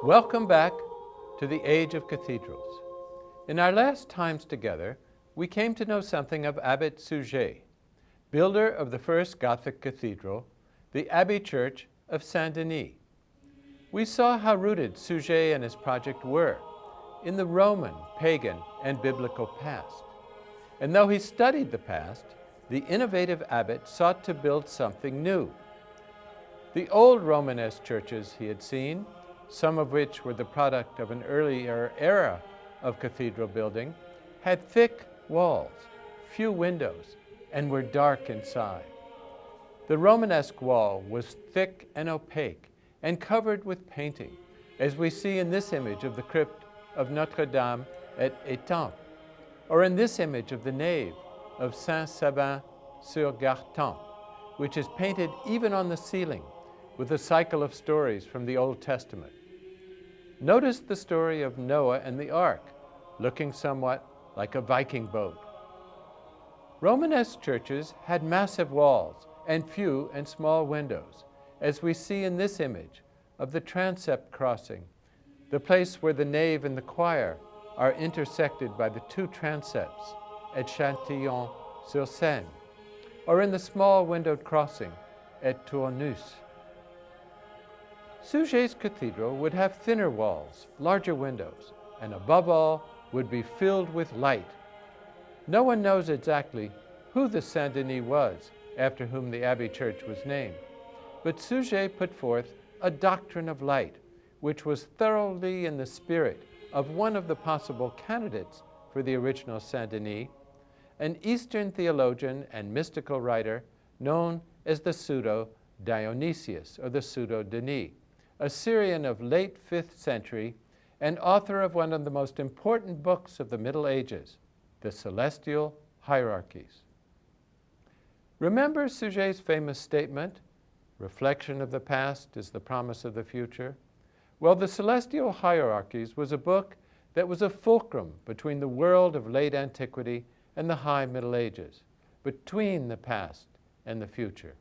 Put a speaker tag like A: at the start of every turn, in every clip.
A: Welcome back to the age of cathedrals. In our last times together, we came to know something of Abbot Suger, builder of the first Gothic cathedral, the Abbey Church of Saint-Denis. We saw how rooted Suger and his project were in the Roman, pagan, and biblical past. And though he studied the past, the innovative abbot sought to build something new. The old Romanesque churches he had seen, some of which were the product of an earlier era of cathedral building, had thick walls, few windows, and were dark inside. The Romanesque wall was thick and opaque and covered with painting, as we see in this image of the crypt of Notre-Dame at Étampes, or in this image of the nave of Saint-Sabin-sur-Gartempe, which is painted even on the ceiling with a cycle of stories from the Old Testament. Notice the story of Noah and the ark, looking somewhat like a Viking boat. Romanesque churches had massive walls and few and small windows, as we see in this image of the transept crossing, the place where the nave and the choir are intersected by the two transepts at Châtillon-sur-Seine, or in the small windowed crossing at Tournus. Suger's cathedral would have thinner walls, larger windows, and above all would be filled with light. No one knows exactly who the Saint-Denis was after whom the Abbey Church was named, but Suger put forth a doctrine of light, which was thoroughly in the spirit of one of the possible candidates for the original Saint-Denis, an Eastern theologian and mystical writer known as the Pseudo-Dionysius, or the Pseudo-Denis, a Syrian of late 5th century and author of one of the most important books of the Middle Ages, the Celestial Hierarchies. Remember Suger's famous statement, "Reflection of the past is the promise of the future"? Well, the Celestial Hierarchies was a book that was a fulcrum between the world of late antiquity and the high Middle Ages, between the past and the future.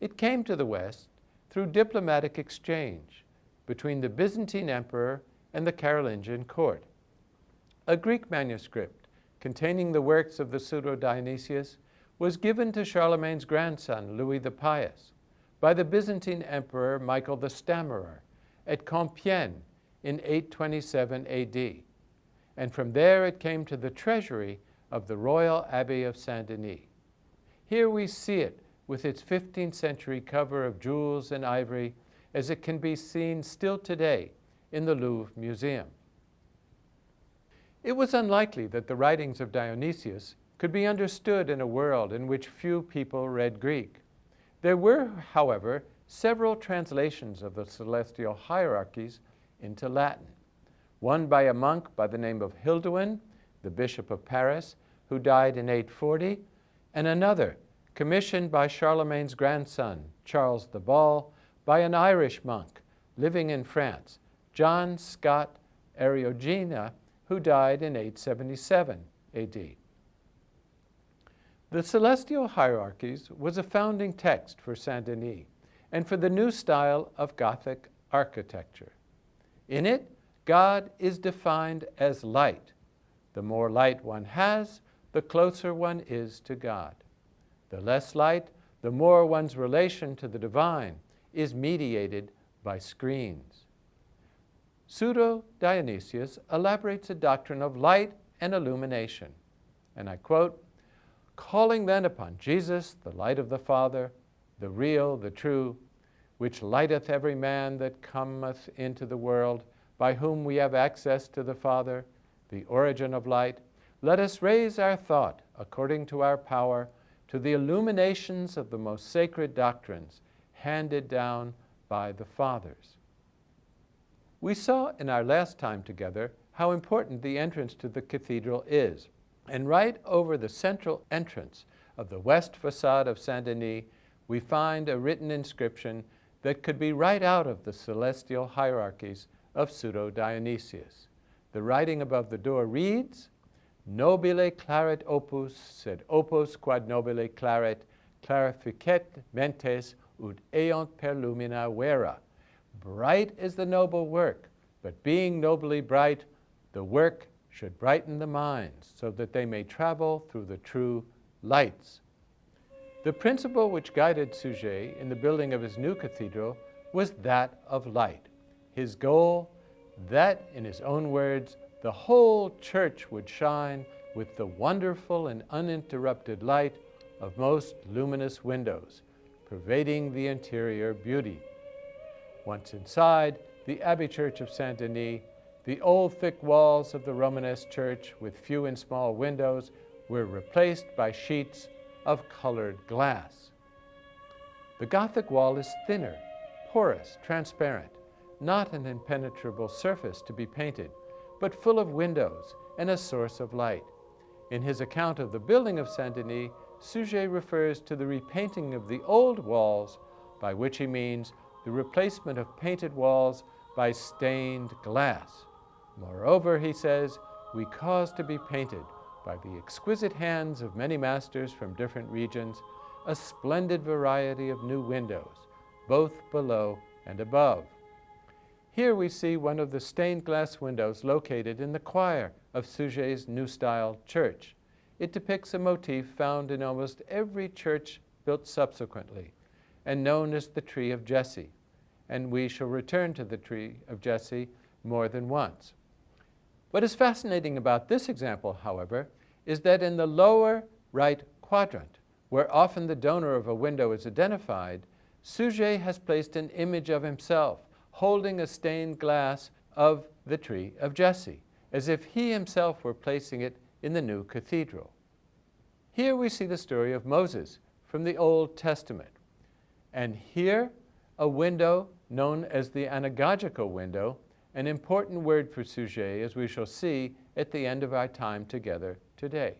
A: It came to the West through diplomatic exchange between the Byzantine emperor and the Carolingian court. A Greek manuscript containing the works of the Pseudo-Dionysius was given to Charlemagne's grandson, Louis the Pious, by the Byzantine emperor Michael the Stammerer at Compiègne in 827 AD. And from there it came to the treasury of the Royal Abbey of Saint-Denis. Here we see it with its 15th century cover of jewels and ivory, as it can be seen still today in the Louvre Museum. It was unlikely that the writings of Dionysius could be understood in a world in which few people read Greek. There were, however, several translations of the Celestial Hierarchies into Latin, one by a monk by the name of Hilduin, the Bishop of Paris, who died in 840, and another commissioned by Charlemagne's grandson, Charles the Bald, by an Irish monk living in France, John Scott Eriogena, who died in 877 AD. The Celestial Hierarchies was a founding text for Saint-Denis and for the new style of Gothic architecture. In it, God is defined as light. The more light one has, the closer one is to God. The less light, the more one's relation to the divine is mediated by screens. Pseudo-Dionysius elaborates a doctrine of light and illumination, and I quote, "Calling then upon Jesus, the light of the Father, the real, the true, which lighteth every man that cometh into the world, by whom we have access to the Father, the origin of light, let us raise our thought, according to our power, to the illuminations of the most sacred doctrines handed down by the Fathers." We saw in our last time together how important the entrance to the cathedral is, and right over the central entrance of the west facade of Saint-Denis, we find a written inscription that could be right out of the Celestial Hierarchies of Pseudo-Dionysius. The writing above the door reads, "Nobile claret opus, sed opus quad nobile claret, clarificet mentes ut eont per lumina vera. bright is the noble work, but being nobly bright, the work should brighten the minds, so that they may travel through the true lights. The principle which guided Suger in the building of his new cathedral was that of light. His goal, that, in his own words, the whole church would shine with the wonderful and uninterrupted light of most luminous windows, pervading the interior beauty. Once inside the Abbey Church of Saint-Denis, the old thick walls of the Romanesque church with few and small windows were replaced by sheets of colored glass. The Gothic wall is thinner, porous, transparent, not an impenetrable surface to be painted, but full of windows and a source of light. In his account of the building of Saint-Denis, Suger refers to the repainting of the old walls, by which he means the replacement of painted walls by stained glass. Moreover, he says, we cause to be painted by the exquisite hands of many masters from different regions, a splendid variety of new windows, both below and above. Here we see one of the stained glass windows located in the choir of Suger's New Style church. It depicts a motif found in almost every church built subsequently, and known as the Tree of Jesse, and we shall return to the Tree of Jesse more than once. What is fascinating about this example, however, is that in the lower right quadrant, where often the donor of a window is identified, Suger has placed an image of himself holding a stained glass of the Tree of Jesse, as if he himself were placing it in the new cathedral. Here we see the story of Moses from the Old Testament, and here a window known as the anagogical window, an important word for Suger, as we shall see at the end of our time together today.